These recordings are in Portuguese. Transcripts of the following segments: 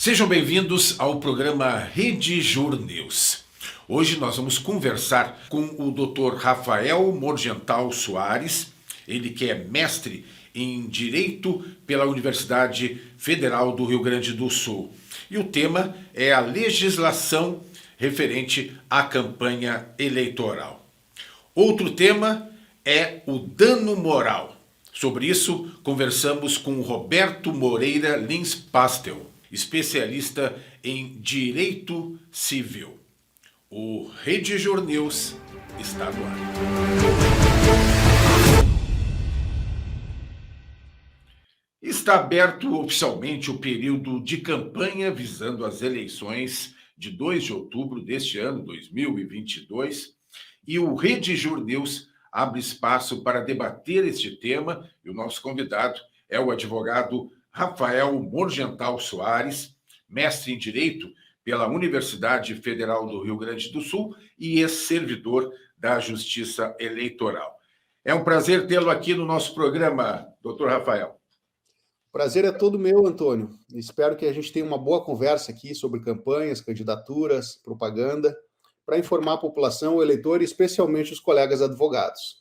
Sejam bem-vindos ao programa Rede Jur News. Hoje nós vamos conversar com o Dr. Rafael Morgental Soares, ele que é mestre em Direito pela Universidade Federal do Rio Grande do Sul. E o tema é a legislação referente à campanha eleitoral. Outro tema é o dano moral. Sobre isso, conversamos com o Roberto Moreira Lins Pastel, especialista em Direito Civil. O Rede Jur News está no ar. Está aberto oficialmente o período de campanha visando as eleições de 2 de outubro deste ano, 2022, e o Rede Jur News abre espaço para debater este tema, e o nosso convidado é o advogado Rafael Morgental Soares, mestre em Direito pela Universidade Federal do Rio Grande do Sul e ex-servidor da Justiça Eleitoral. É um prazer tê-lo aqui no nosso programa, doutor Rafael. Prazer é todo meu, Antônio. Espero que a gente tenha uma boa conversa aqui sobre campanhas, candidaturas, propaganda, para informar a população, o eleitor e especialmente os colegas advogados.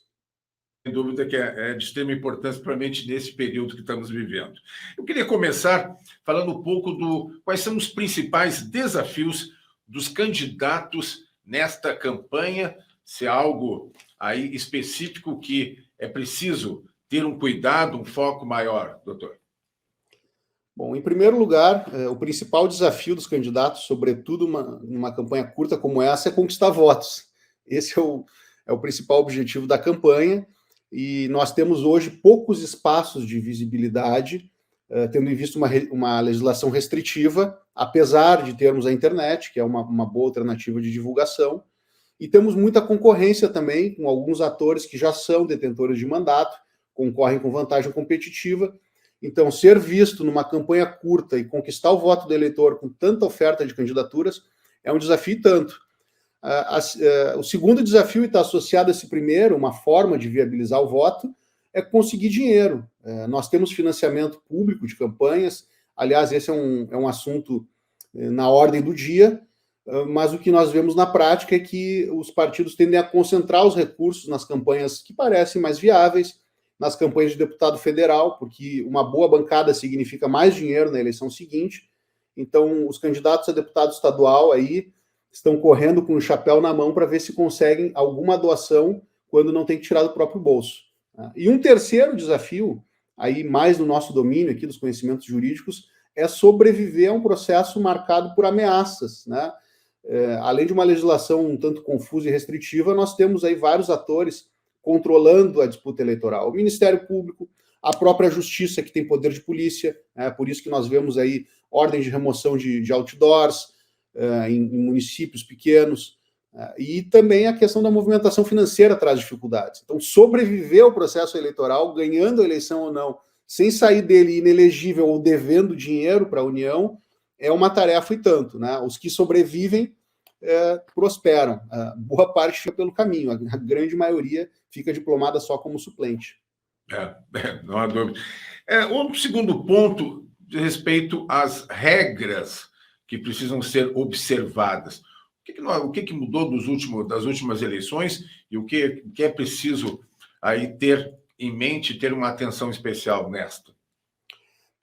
Sem dúvida que é de extrema importância, principalmente nesse período que estamos vivendo. Eu queria começar falando um pouco quais são os principais desafios dos candidatos nesta campanha, se há algo aí específico que é preciso ter um cuidado, um foco maior, doutor. Bom, em primeiro lugar, o principal desafio dos candidatos, sobretudo numa campanha curta como essa, é conquistar votos. Esse é o principal objetivo da campanha, e nós temos hoje poucos espaços de visibilidade, tendo em vista uma legislação restritiva, apesar de termos a internet, que é uma boa alternativa de divulgação, e temos muita concorrência também, com alguns atores que já são detentores de mandato, concorrem com vantagem competitiva. Então, ser visto numa campanha curta e conquistar o voto do eleitor com tanta oferta de candidaturas é um desafio e tanto. O segundo desafio, e está associado a esse primeiro, uma forma de viabilizar o voto, é conseguir dinheiro. Nós temos financiamento público de campanhas, aliás, esse é um assunto na ordem do dia, mas o que nós vemos na prática é que os partidos tendem a concentrar os recursos nas campanhas que parecem mais viáveis, nas campanhas de deputado federal, porque uma boa bancada significa mais dinheiro na eleição seguinte. Então, os candidatos a deputado estadual aí estão correndo com o chapéu na mão para ver se conseguem alguma doação quando não tem que tirar do próprio bolso. E um terceiro desafio, aí mais no nosso domínio aqui dos conhecimentos jurídicos, é sobreviver a um processo marcado por ameaças, né? Além de uma legislação um tanto confusa e restritiva, nós temos aí vários atores controlando a disputa eleitoral. O Ministério Público, a própria Justiça, que tem poder de polícia, por isso que nós vemos aí ordens de remoção de outdoors em municípios pequenos, e também a questão da movimentação financeira traz dificuldades. Então, sobreviver ao processo eleitoral, ganhando a eleição ou não, sem sair dele inelegível ou devendo dinheiro para a União, é uma tarefa e tanto, né? Os que sobrevivem prosperam. Boa parte fica pelo caminho, a grande maioria fica diplomada só como suplente. Não há dúvida. Um segundo ponto de respeito às regras que precisam ser observadas. O que mudou das últimas eleições e o que é preciso aí ter em mente, ter uma atenção especial nesta?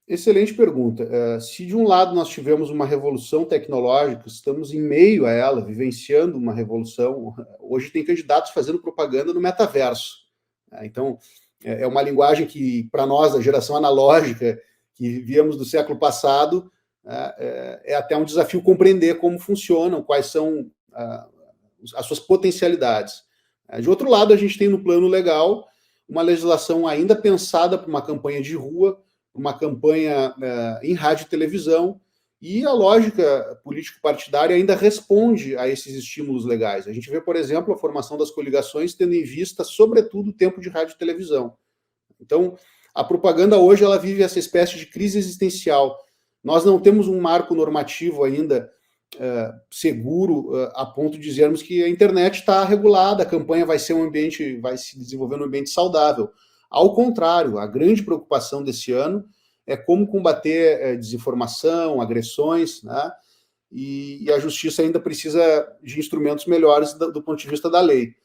Excelente pergunta. Se de um lado nós tivemos uma revolução tecnológica, estamos em meio a ela, vivenciando uma revolução, hoje tem candidatos fazendo propaganda no metaverso. Então, é uma linguagem que, para nós, da geração analógica, que viemos do século passado, é até um desafio compreender como funcionam, quais são as suas potencialidades. De outro lado, a gente tem no plano legal uma legislação ainda pensada para uma campanha de rua, uma campanha em rádio e televisão, e a lógica político-partidária ainda responde a esses estímulos legais. A gente vê, por exemplo, a formação das coligações tendo em vista, sobretudo, o tempo de rádio e televisão. Então, a propaganda hoje ela vive essa espécie de crise existencial. Nós não temos um marco normativo ainda seguro a ponto de dizermos que a internet está regulada, a campanha vai se desenvolver num ambiente saudável. Ao contrário, a grande preocupação desse ano é como combater desinformação, agressões, né? E a justiça ainda precisa de instrumentos melhores do ponto de vista da lei.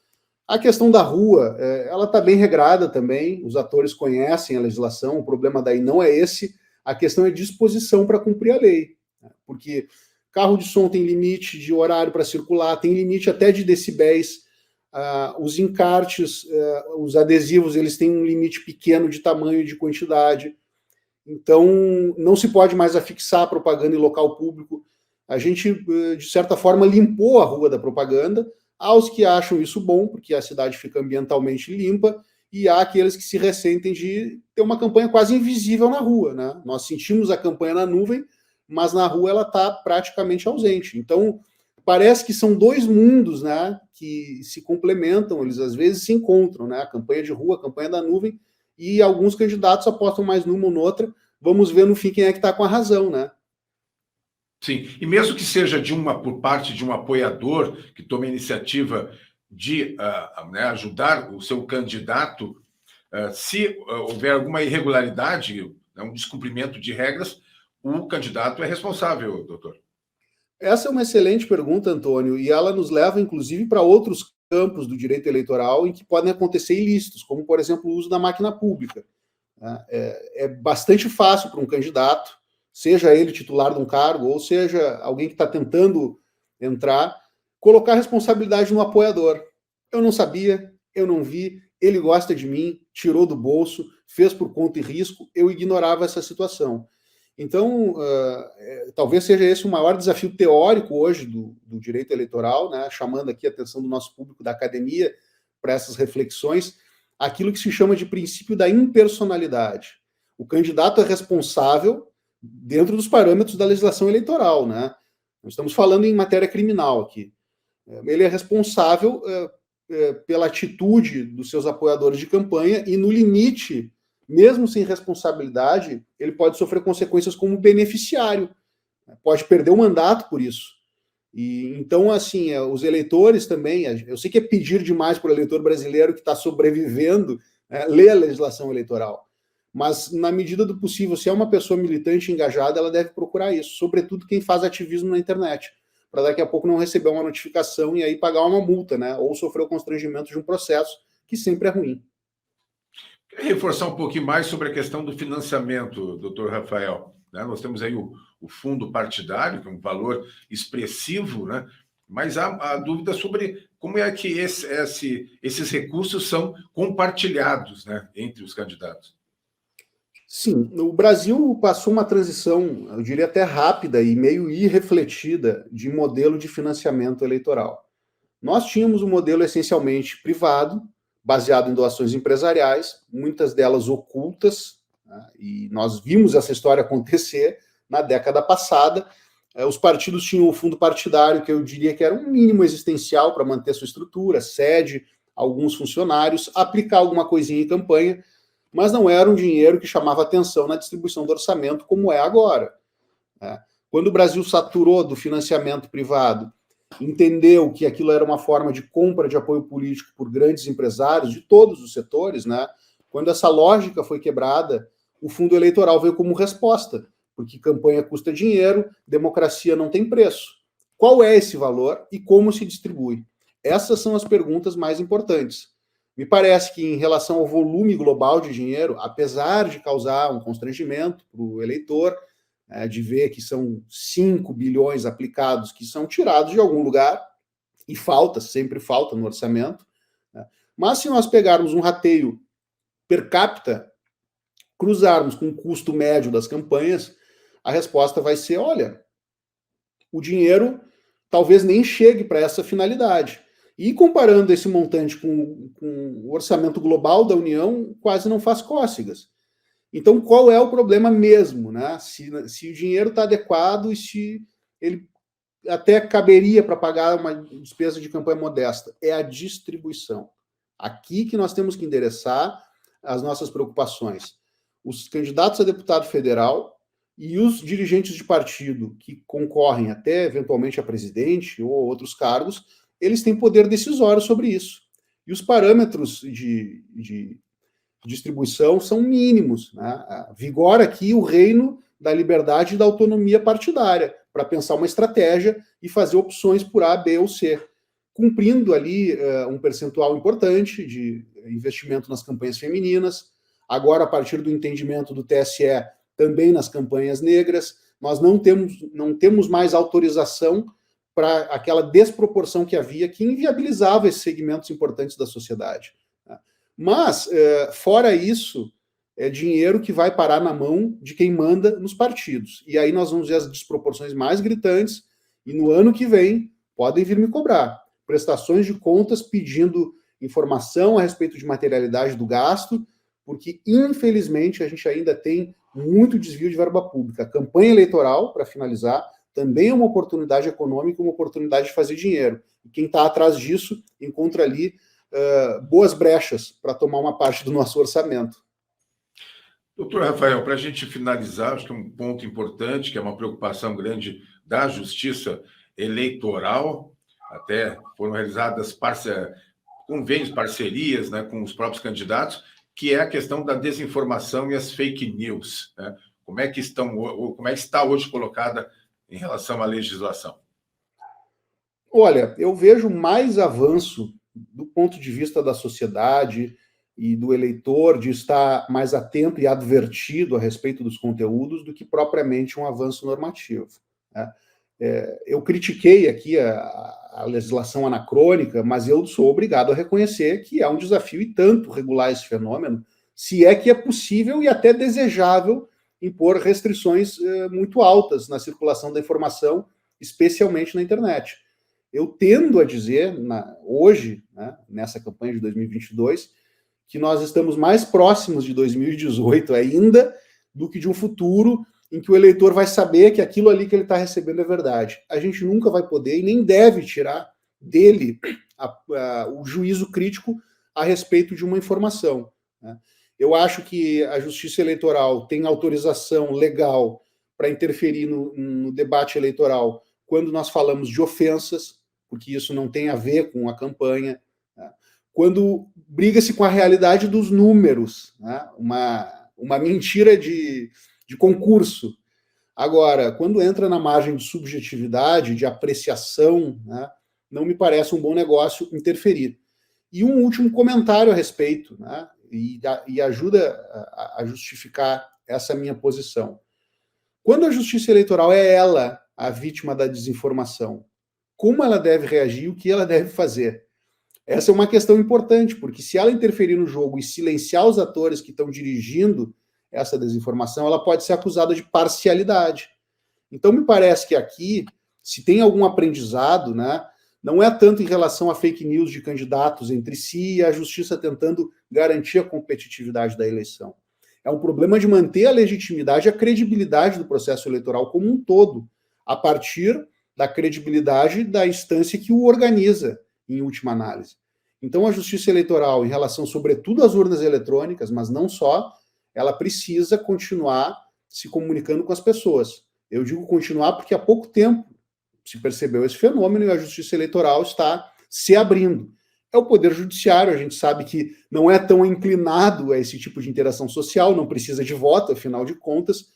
A questão da rua, ela está bem regrada também, os atores conhecem a legislação, o problema daí não é esse, a questão é disposição para cumprir a lei, né? Porque carro de som tem limite de horário para circular, tem limite até de decibéis, os encartes, os adesivos, eles têm um limite pequeno de tamanho e de quantidade, então não se pode mais afixar propaganda em local público. A gente, de certa forma, limpou a rua da propaganda, aos que acham isso bom, porque a cidade fica ambientalmente limpa, e há aqueles que se ressentem de ter uma campanha quase invisível na rua, né? Nós sentimos a campanha na nuvem, mas na rua ela está praticamente ausente. Então, parece que são dois mundos, né, que se complementam, eles às vezes se encontram, né? A campanha de rua, a campanha da nuvem, e alguns candidatos apostam mais numa ou noutra. Vamos ver no fim quem é que está com a razão, né? Sim, e mesmo que seja por parte de um apoiador que tome a iniciativa de né, ajudar o seu candidato, se houver alguma irregularidade, né, um descumprimento de regras, o candidato é responsável, doutor. Essa é uma excelente pergunta, Antônio, e ela nos leva, inclusive, para outros campos do direito eleitoral em que podem acontecer ilícitos, como, por exemplo, o uso da máquina pública. É bastante fácil para um candidato, seja ele titular de um cargo, ou seja alguém que está tentando entrar, colocar a responsabilidade no apoiador. Eu não sabia, eu não vi, ele gosta de mim, tirou do bolso, fez por conta e risco, eu ignorava essa situação. Então, talvez seja esse o maior desafio teórico hoje do direito eleitoral, né? Chamando aqui a atenção do nosso público da academia para essas reflexões, aquilo que se chama de princípio da impersonalidade. O candidato é responsável dentro dos parâmetros da legislação eleitoral, né? Nós estamos falando em matéria criminal aqui. Ele é responsável pela atitude dos seus apoiadores de campanha e, no limite, mesmo sem responsabilidade, ele pode sofrer consequências como beneficiário, pode perder o mandato por isso. E então, assim, os eleitores também, eu sei que é pedir demais para o eleitor brasileiro que está sobrevivendo, ler a legislação eleitoral, mas na medida do possível, se é uma pessoa militante engajada, ela deve procurar isso, sobretudo quem faz ativismo na internet, para daqui a pouco não receber uma notificação e aí pagar uma multa, né, ou sofrer o constrangimento de um processo, que sempre é ruim. Queria reforçar um pouquinho mais sobre a questão do financiamento, doutor Rafael. Né? Nós temos aí o fundo partidário, que é um valor expressivo, né? Mas há dúvida sobre como é que esses recursos são compartilhados, né, entre os candidatos. Sim, o Brasil passou uma transição, eu diria até rápida e meio irrefletida, de modelo de financiamento eleitoral. Nós tínhamos um modelo essencialmente privado, baseado em doações empresariais, muitas delas ocultas, né, e nós vimos essa história acontecer na década passada. Os partidos tinham o fundo partidário, que eu diria que era um mínimo existencial para manter sua estrutura, sede, alguns funcionários, aplicar alguma coisinha em campanha, mas não era um dinheiro que chamava atenção na distribuição do orçamento, como é agora. Quando o Brasil saturou do financiamento privado, entendeu que aquilo era uma forma de compra de apoio político por grandes empresários de todos os setores, né? Quando essa lógica foi quebrada, o fundo eleitoral veio como resposta, porque campanha custa dinheiro, democracia não tem preço. Qual é esse valor e como se distribui? Essas são as perguntas mais importantes. Me parece que, em relação ao volume global de dinheiro, apesar de causar um constrangimento para o eleitor, de ver que são 5 bilhões aplicados que são tirados de algum lugar, e sempre falta no orçamento, né? Mas se nós pegarmos um rateio per capita, cruzarmos com o custo médio das campanhas, a resposta vai ser, olha, o dinheiro talvez nem chegue para essa finalidade. E comparando esse montante com o orçamento global da União, quase não faz cócegas. Então, qual é o problema mesmo, né? Se o dinheiro está adequado e se ele até caberia para pagar uma despesa de campanha modesta. É a distribuição. Aqui que nós temos que endereçar as nossas preocupações. Os candidatos a deputado federal e os dirigentes de partido que concorrem até eventualmente a presidente ou outros cargos, eles têm poder decisório sobre isso. E os parâmetros de distribuição são mínimos, né? Vigora aqui o reino da liberdade e da autonomia partidária para pensar uma estratégia e fazer opções por A, B ou C, cumprindo ali um percentual importante de investimento nas campanhas femininas, agora a partir do entendimento do TSE também nas campanhas negras. Nós não temos mais autorização para aquela desproporção que havia, que inviabilizava esses segmentos importantes da sociedade. Mas, fora isso, é dinheiro que vai parar na mão de quem manda nos partidos. E aí nós vamos ver as desproporções mais gritantes, e no ano que vem podem vir me cobrar prestações de contas pedindo informação a respeito de materialidade do gasto, porque, infelizmente, a gente ainda tem muito desvio de verba pública. A campanha eleitoral, para finalizar, também é uma oportunidade econômica, uma oportunidade de fazer dinheiro. E quem está atrás disso encontra ali boas brechas para tomar uma parte do nosso orçamento. Doutor Rafael, para a gente finalizar, acho que é um ponto importante, que é uma preocupação grande da Justiça Eleitoral, até foram realizadas convênios, parcerias, né, com os próprios candidatos, que é a questão da desinformação e as fake news, né? Como é que está hoje colocada em relação à legislação? Olha, eu vejo mais avanço do ponto de vista da sociedade e do eleitor de estar mais atento e advertido a respeito dos conteúdos do que propriamente um avanço normativo, né? Eu critiquei aqui a legislação anacrônica, mas eu sou obrigado a reconhecer que é um desafio e tanto regular esse fenômeno, se é que é possível e até desejável impor restrições muito altas na circulação da informação, especialmente na internet. Eu tendo a dizer, hoje, né, nessa campanha de 2022, que nós estamos mais próximos de 2018 ainda do que de um futuro em que o eleitor vai saber que aquilo ali que ele está recebendo é verdade. A gente nunca vai poder e nem deve tirar dele o juízo crítico a respeito de uma informação, né? Eu acho que a Justiça Eleitoral tem autorização legal para interferir no debate eleitoral quando nós falamos de ofensas, porque isso não tem a ver com a campanha, né? Quando briga-se com a realidade dos números, né? Uma mentira de concurso. Agora, quando entra na margem de subjetividade, de apreciação, né, não me parece um bom negócio interferir. E um último comentário a respeito, né, e ajuda a justificar essa minha posição. Quando a Justiça Eleitoral é ela a vítima da desinformação, como ela deve reagir, o que ela deve fazer? Essa é uma questão importante, porque se ela interferir no jogo e silenciar os atores que estão dirigindo essa desinformação, ela pode ser acusada de parcialidade. Então, me parece que aqui, se tem algum aprendizado, né, não é tanto em relação a fake news de candidatos entre si e a justiça tentando garantir a competitividade da eleição. É um problema de manter a legitimidade e a credibilidade do processo eleitoral como um todo, a partir da credibilidade da instância que o organiza, em última análise. Então, a Justiça Eleitoral, em relação, sobretudo, às urnas eletrônicas, mas não só, ela precisa continuar se comunicando com as pessoas. Eu digo continuar porque há pouco tempo se percebeu esse fenômeno e a Justiça Eleitoral está se abrindo. É o Poder Judiciário, a gente sabe que não é tão inclinado a esse tipo de interação social, não precisa de voto, afinal de contas,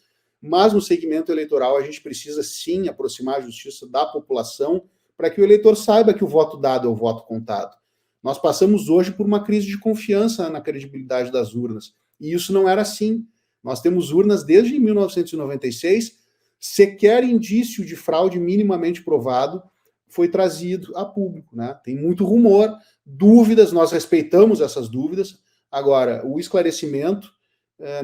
mas no segmento eleitoral a gente precisa sim aproximar a justiça da população para que o eleitor saiba que o voto dado é o voto contado. Nós passamos hoje por uma crise de confiança na credibilidade das urnas. E isso não era assim. Nós temos urnas desde 1996, sequer indício de fraude minimamente provado foi trazido a público, né? Tem muito rumor, dúvidas, nós respeitamos essas dúvidas. Agora, o esclarecimento,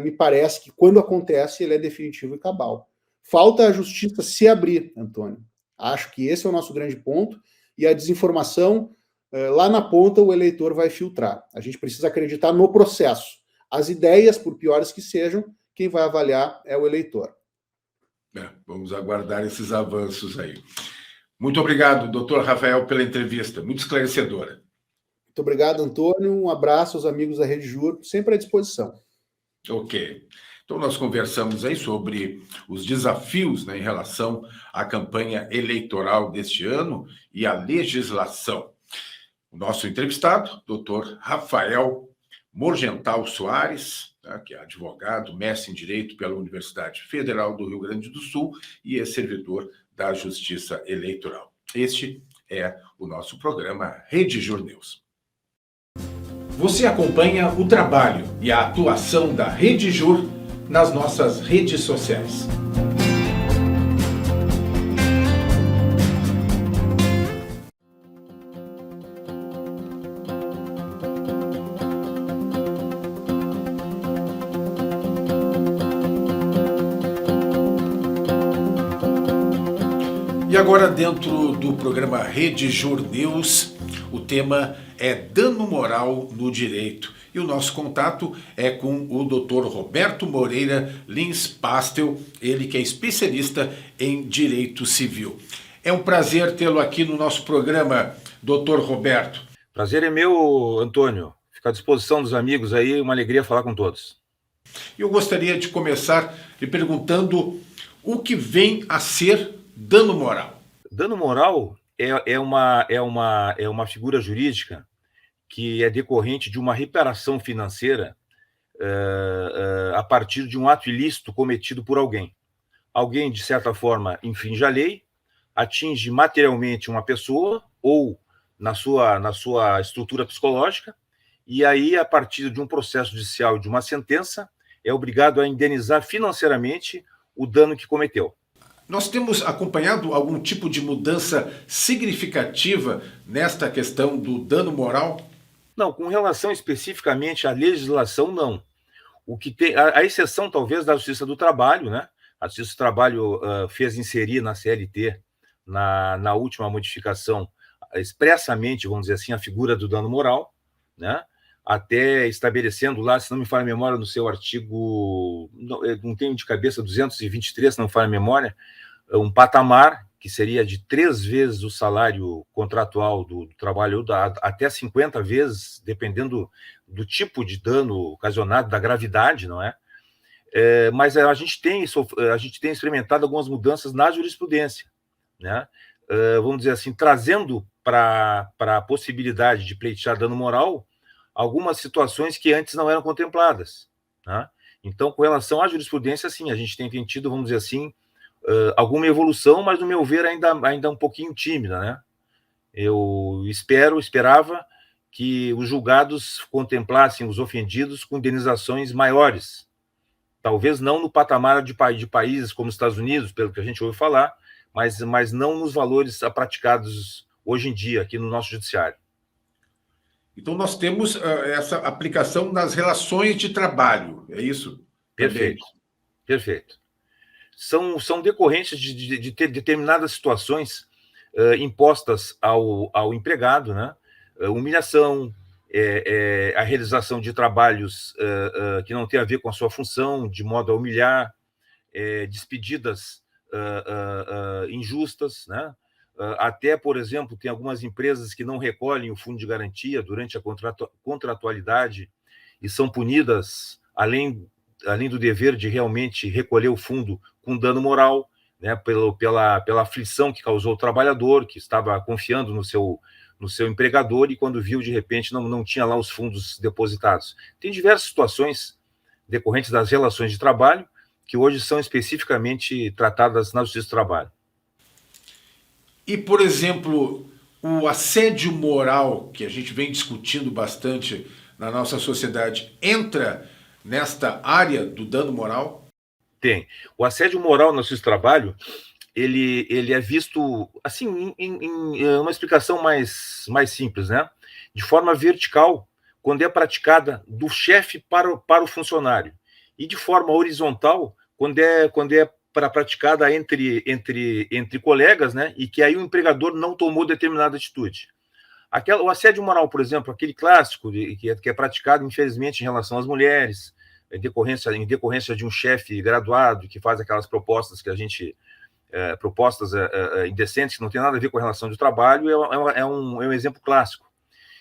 me parece que quando acontece, ele é definitivo e cabal. Falta a justiça se abrir, Antônio. Acho que esse é o nosso grande ponto, e a desinformação, lá na ponta, o eleitor vai filtrar. A gente precisa acreditar no processo. As ideias, por piores que sejam, quem vai avaliar é o eleitor. Vamos aguardar esses avanços aí. Muito obrigado, doutor Rafael, pela entrevista, muito esclarecedora. Muito obrigado, Antônio. Um abraço aos amigos da Rede Jur, sempre à disposição. Ok. Então, nós conversamos aí sobre os desafios, né, em relação à campanha eleitoral deste ano e à legislação. O nosso entrevistado, doutor Rafael Morgental Soares, tá, que é advogado, mestre em Direito pela Universidade Federal do Rio Grande do Sul e é servidor da Justiça Eleitoral. Este é o nosso programa Rede Jur News. Você acompanha o trabalho e a atuação da Rede Jur nas nossas redes sociais. E agora, dentro do programa Rede Jur News, o tema é dano moral no direito. E o nosso contato é com o Dr. Roberto Moreira Lins Pastel, ele que é especialista em direito civil. É um prazer tê-lo aqui no nosso programa, Dr. Roberto. Prazer é meu, Antônio. Fico à disposição dos amigos aí, uma alegria falar com todos. Eu gostaria de começar lhe perguntando o que vem a ser dano moral. Dano moral é uma figura jurídica que é decorrente de uma reparação financeira a partir de um ato ilícito cometido por alguém. Alguém, de certa forma, infringe a lei, atinge materialmente uma pessoa ou na sua estrutura psicológica, e aí, a partir de um processo judicial, de uma sentença, é obrigado a indenizar financeiramente o dano que cometeu. Nós temos acompanhado algum tipo de mudança significativa nesta questão do dano moral? Não, com relação especificamente à legislação, não. O que tem, a exceção, talvez, da Justiça do Trabalho, né? A Justiça do Trabalho fez inserir na CLT, na última modificação, expressamente, vamos dizer assim, a figura do dano moral, né? Até estabelecendo lá, se não me falha a memória, no seu artigo, não tenho de cabeça, 223, se não me falha a memória, um patamar que seria de 3 vezes o salário contratual do trabalhador, até 50 vezes, dependendo do tipo de dano ocasionado, da gravidade, não é? Mas a gente tem experimentado algumas mudanças na jurisprudência, né? Vamos dizer assim, trazendo para a possibilidade de pleitear dano moral algumas situações que antes não eram contempladas, né? Então, com relação à jurisprudência, sim, a gente tem tido, vamos dizer assim, alguma evolução, mas, no meu ver, ainda um pouquinho tímida, né? Eu esperava que os julgados contemplassem os ofendidos com indenizações maiores, talvez não no patamar de países como os Estados Unidos, pelo que a gente ouve falar, mas não nos valores praticados hoje em dia aqui no nosso judiciário. Então, nós temos essa aplicação nas relações de trabalho, é isso? Perfeito, também. Perfeito. São decorrentes de ter determinadas situações impostas ao empregado, né? Humilhação, a realização de trabalhos que não tem a ver com a sua função, de modo a humilhar, despedidas injustas, né? Até, por exemplo, tem algumas empresas que não recolhem o fundo de garantia durante a contratualidade e são punidas, além do dever de realmente recolher o fundo, com dano moral, né, pela aflição que causou o trabalhador, que estava confiando no seu empregador e, quando viu, de repente, não tinha lá os fundos depositados. Tem diversas situações decorrentes das relações de trabalho que hoje são especificamente tratadas na Justiça do Trabalho. E, por exemplo, o assédio moral, que a gente vem discutindo bastante na nossa sociedade, entra nesta área do dano moral? Tem. O assédio moral na Justiça do Trabalho, ele é visto, assim, em uma explicação mais simples, né? De forma vertical, quando é praticada do chefe para o funcionário, e de forma horizontal, quando é praticada entre colegas, né? E que aí o empregador não tomou determinada atitude. O assédio moral, por exemplo, aquele clássico que é praticado, infelizmente, em relação às mulheres, em decorrência de um chefe graduado que faz aquelas propostas que a gente propostas indecentes, que não tem nada a ver com a relação de trabalho, é um exemplo clássico.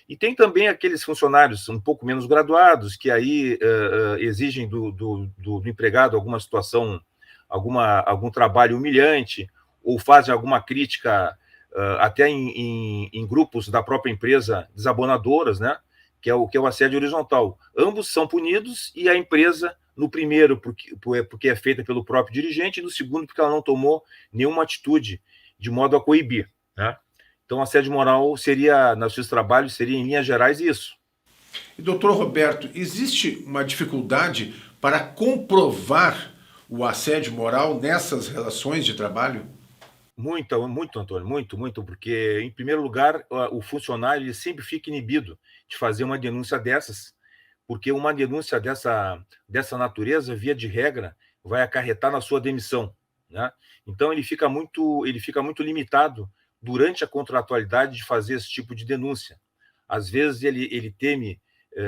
E tem também aqueles funcionários um pouco menos graduados, que aí exigem do empregado alguma situação, algum trabalho humilhante, ou fazem alguma crítica até em grupos da própria empresa desabonadoras, né? que é o assédio horizontal. Ambos são punidos e a empresa, no primeiro, porque é feita pelo próprio dirigente, e no segundo, porque ela não tomou nenhuma atitude de modo a coibir, né? Então, assédio moral seria, na justiça do trabalho, seria, em linhas gerais, isso. E, doutor Roberto, existe uma dificuldade para comprovar o assédio moral nessas relações de trabalho? Muito, Antônio, muito, porque, em primeiro lugar, o funcionário ele sempre fica inibido de fazer uma denúncia dessas, porque uma denúncia dessa natureza, via de regra, vai acarretar na sua demissão, né? Então, ele fica muito limitado durante a contratualidade de fazer esse tipo de denúncia. Às vezes, ele teme,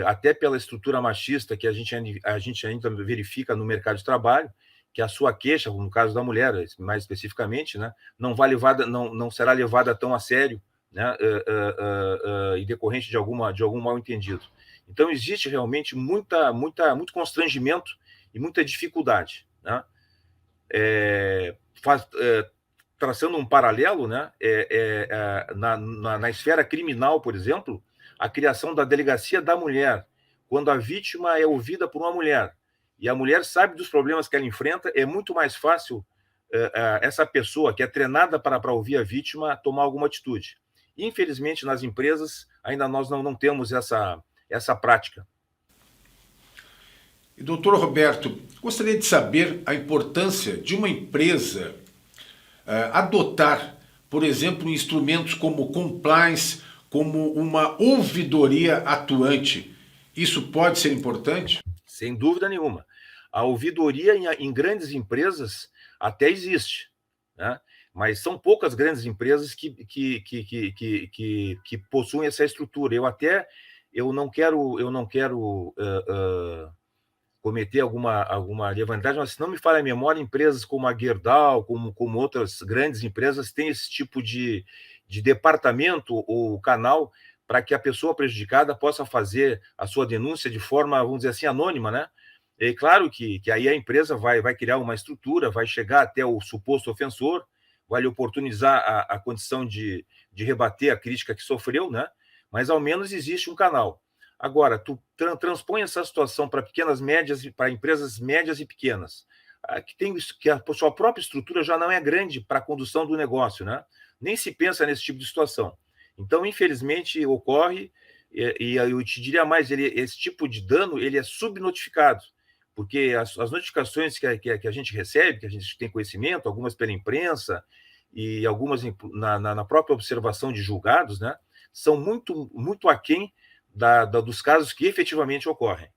até pela estrutura machista que a gente ainda verifica no mercado de trabalho, que a sua queixa, no caso da mulher, mais especificamente, né, não será levada tão a sério, né, e decorrente de algum mal-entendido. Então, existe realmente muito constrangimento e muita dificuldade, né? Traçando um paralelo, né, na esfera criminal, por exemplo, a criação da delegacia da mulher, quando a vítima é ouvida por uma mulher, e a mulher sabe dos problemas que ela enfrenta, é muito mais fácil essa pessoa que é treinada para ouvir a vítima tomar alguma atitude. Infelizmente, nas empresas, ainda nós não temos essa prática. E, doutor Roberto, gostaria de saber a importância de uma empresa adotar, por exemplo, instrumentos como compliance, como uma ouvidoria atuante. Isso pode ser importante? Sem dúvida nenhuma. A ouvidoria em grandes empresas até existe, né? Mas são poucas grandes empresas que possuem essa estrutura. Eu não quero cometer alguma leviandade, mas se não me falha a memória, empresas como a Gerdau, como outras grandes empresas, têm esse tipo de departamento ou canal para que a pessoa prejudicada possa fazer a sua denúncia de forma, vamos dizer assim, anônima, né? É claro que aí a empresa vai criar uma estrutura, vai chegar até o suposto ofensor, vai lhe oportunizar a condição de rebater a crítica que sofreu, né? Mas ao menos existe um canal. Agora, tu transpõe essa situação para para empresas médias e pequenas, que a sua própria estrutura já não é grande para a condução do negócio, né? Nem se pensa nesse tipo de situação. Então, infelizmente, ocorre, e eu te diria mais, esse tipo de dano ele é subnotificado, porque as notificações que a gente recebe, que a gente tem conhecimento, algumas pela imprensa e algumas na própria observação de julgados, né, são muito aquém dos casos que efetivamente ocorrem.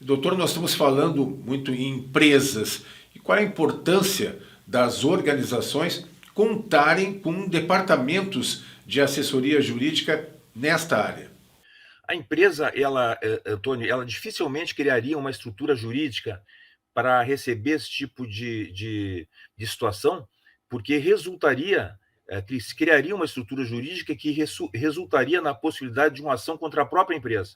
Doutor, nós estamos falando muito em empresas. E qual é a importância das organizações contarem com departamentos de assessoria jurídica nesta área? A empresa, Antônio, ela dificilmente criaria uma estrutura jurídica para receber esse tipo de situação, porque criaria uma estrutura jurídica que resultaria na possibilidade de uma ação contra a própria empresa.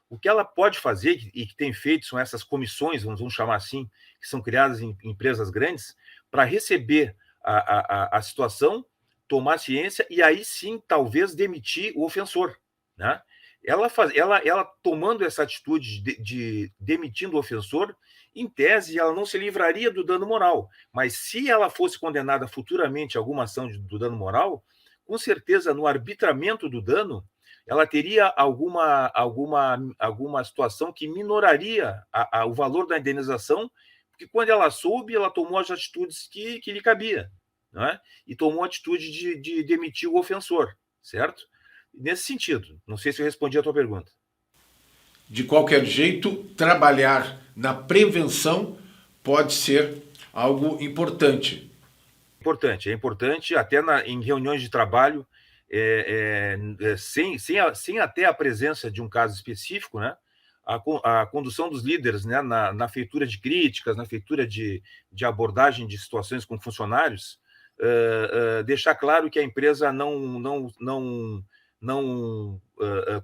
O que ela pode fazer, e que tem feito, são essas comissões, vamos chamar assim, que são criadas em empresas grandes, para receber a situação, tomar ciência e aí sim, talvez, demitir o ofensor, né? Ela tomando essa atitude de demitindo o ofensor, em tese, ela não se livraria do dano moral. Mas se ela fosse condenada futuramente a alguma ação do dano moral, com certeza, no arbitramento do dano, ela teria alguma situação que minoraria o valor da indenização, porque quando ela soube, ela tomou as atitudes que lhe cabia, não é? E tomou a atitude de demitir o ofensor, certo? Nesse sentido, não sei se eu respondi a tua pergunta. De qualquer jeito, trabalhar na prevenção pode ser algo importante. É importante até em reuniões de trabalho, sem até a presença de um caso específico, né? A condução dos líderes, né? na feitura de críticas, na feitura de abordagem de situações com funcionários, deixar claro que a empresa não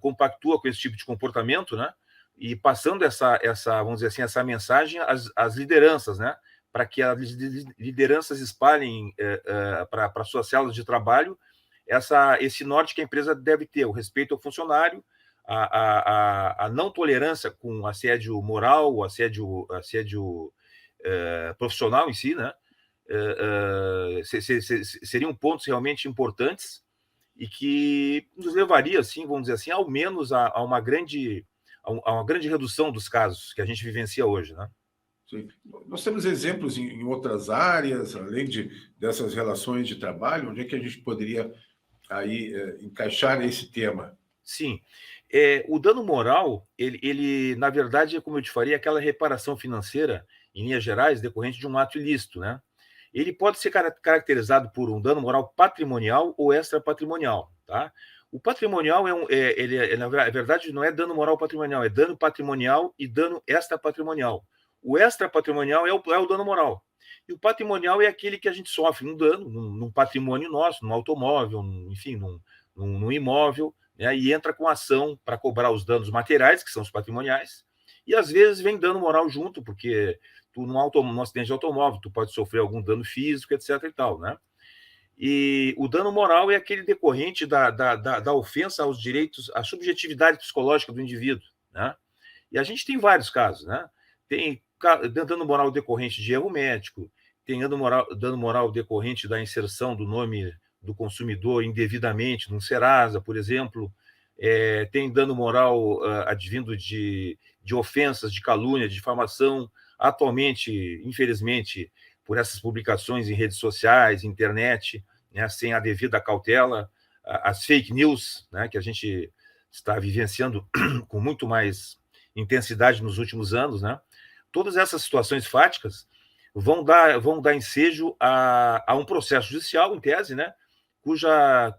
compactua com esse tipo de comportamento, né? E passando vamos dizer assim, essa mensagem às lideranças, né? Para que as lideranças espalhem para suas células de trabalho esse norte que a empresa deve ter, o respeito ao funcionário, a não tolerância com assédio moral, assédio profissional em si, né? Seriam pontos realmente importantes e que nos levaria, assim, vamos dizer assim, ao menos a uma grande redução dos casos que a gente vivencia hoje, né? Sim. Nós temos exemplos em outras áreas, além dessas relações de trabalho, onde é que a gente poderia aí encaixar esse tema? Sim. O dano moral, ele, na verdade, como eu te falei, é aquela reparação financeira, em linhas gerais, decorrente de um ato ilícito, né? Ele pode ser caracterizado por um dano moral patrimonial ou extrapatrimonial, tá? O patrimonial na verdade, não é dano moral patrimonial, é dano patrimonial e dano extrapatrimonial. O extrapatrimonial é o dano moral. E o patrimonial é aquele que a gente sofre um dano num patrimônio nosso, num automóvel, enfim, num imóvel, né, e entra com ação para cobrar os danos materiais, que são os patrimoniais, e às vezes vem dano moral junto, porque num acidente de automóvel, tu pode sofrer algum dano físico, etc. e tal, né? E o dano moral é aquele decorrente da ofensa aos direitos, à subjetividade psicológica do indivíduo, né? E a gente tem vários casos, né? Tem dano moral decorrente de erro médico, tem dano moral decorrente da inserção do nome do consumidor indevidamente no Serasa, por exemplo, tem dano moral advindo de ofensas, de calúnia, de difamação. Atualmente, infelizmente, por essas publicações em redes sociais, internet, né, sem a devida cautela, as fake news, né, que a gente está vivenciando com muito mais intensidade nos últimos anos, né? Todas essas situações fáticas vão dar ensejo a um processo judicial, em tese, né? Cuja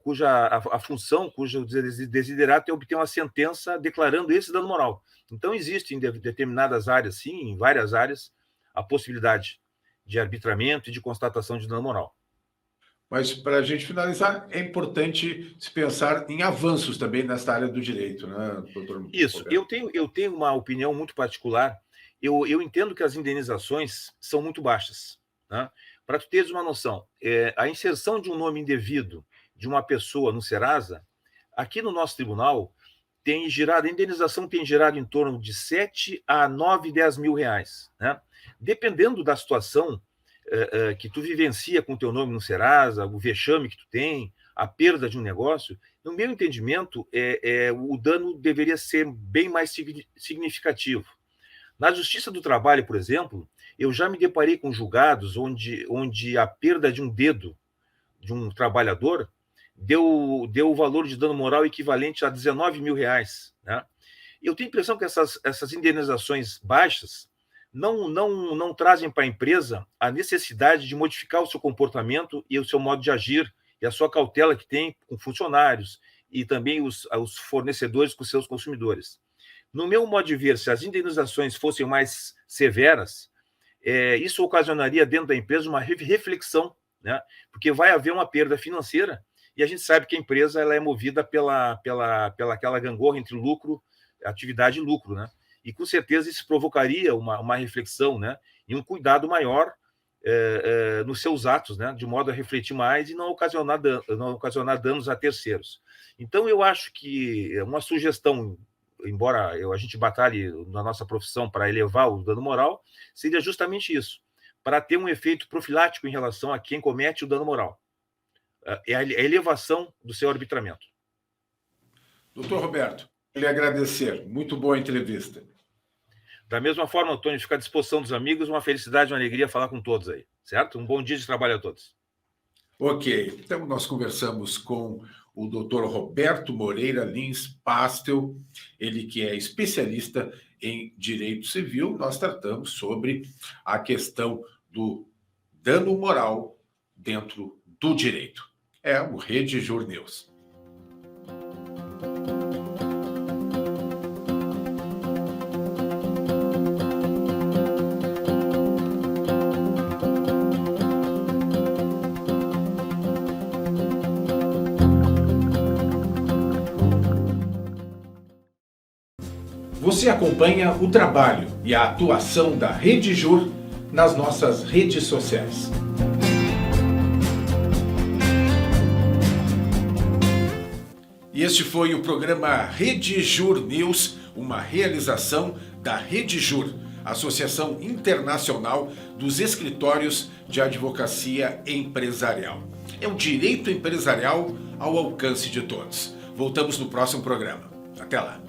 função, cujo desiderato é obter uma sentença declarando esse dano moral. Então, existe em determinadas áreas, sim, em várias áreas, a possibilidade de arbitramento e de constatação de dano moral. Mas, para a gente finalizar, é importante se pensar em avanços também nesta área do direito, né, doutor? Isso. Eu tenho uma opinião muito particular. Eu entendo que as indenizações são muito baixas, né? Para tu teres uma noção, a inserção de um nome indevido de uma pessoa no Serasa, aqui no nosso tribunal, a indenização tem girado em torno de 7 a 9, 10 mil reais, né? Dependendo da situação que tu vivencia com o teu nome no Serasa, o vexame que tu tem, a perda de um negócio, no meu entendimento, o dano deveria ser bem mais significativo. Na Justiça do Trabalho, por exemplo, eu já me deparei com julgados onde a perda de um dedo de um trabalhador deu o valor de dano moral equivalente a 19 mil reais, né? Eu tenho a impressão que essas indenizações baixas não trazem para a empresa a necessidade de modificar o seu comportamento e o seu modo de agir e a sua cautela que tem com funcionários e também os fornecedores com seus consumidores. No meu modo de ver, se as indenizações fossem mais severas, isso ocasionaria dentro da empresa uma reflexão, né? Porque vai haver uma perda financeira e a gente sabe que a empresa ela é movida pela aquela gangorra entre atividade e lucro, né? E com certeza isso provocaria uma reflexão, né? E um cuidado maior nos seus atos, né? De modo a refletir mais e não ocasionar danos a terceiros. Então, eu acho que uma sugestão, embora a gente batalhe na nossa profissão para elevar o dano moral, seria justamente isso, para ter um efeito profilático em relação a quem comete o dano moral. É a elevação do seu arbitramento. Doutor Roberto, queria agradecer. Muito boa entrevista. Da mesma forma, Antônio, fica à disposição dos amigos. Uma felicidade, uma alegria falar com todos aí, certo? Um bom dia de trabalho a todos. Ok. Então, nós conversamos com o doutor Roberto Moreira Lins Pastel, ele que é especialista em direito civil. Nós tratamos sobre a questão do dano moral dentro do direito. É o Rede Jur News. Você acompanha o trabalho e a atuação da Rede Jur nas nossas redes sociais. E este foi o programa Rede Jur News, uma realização da Rede Jur, Associação Internacional dos Escritórios de Advocacia Empresarial. É o direito empresarial ao alcance de todos. Voltamos no próximo programa. Até lá.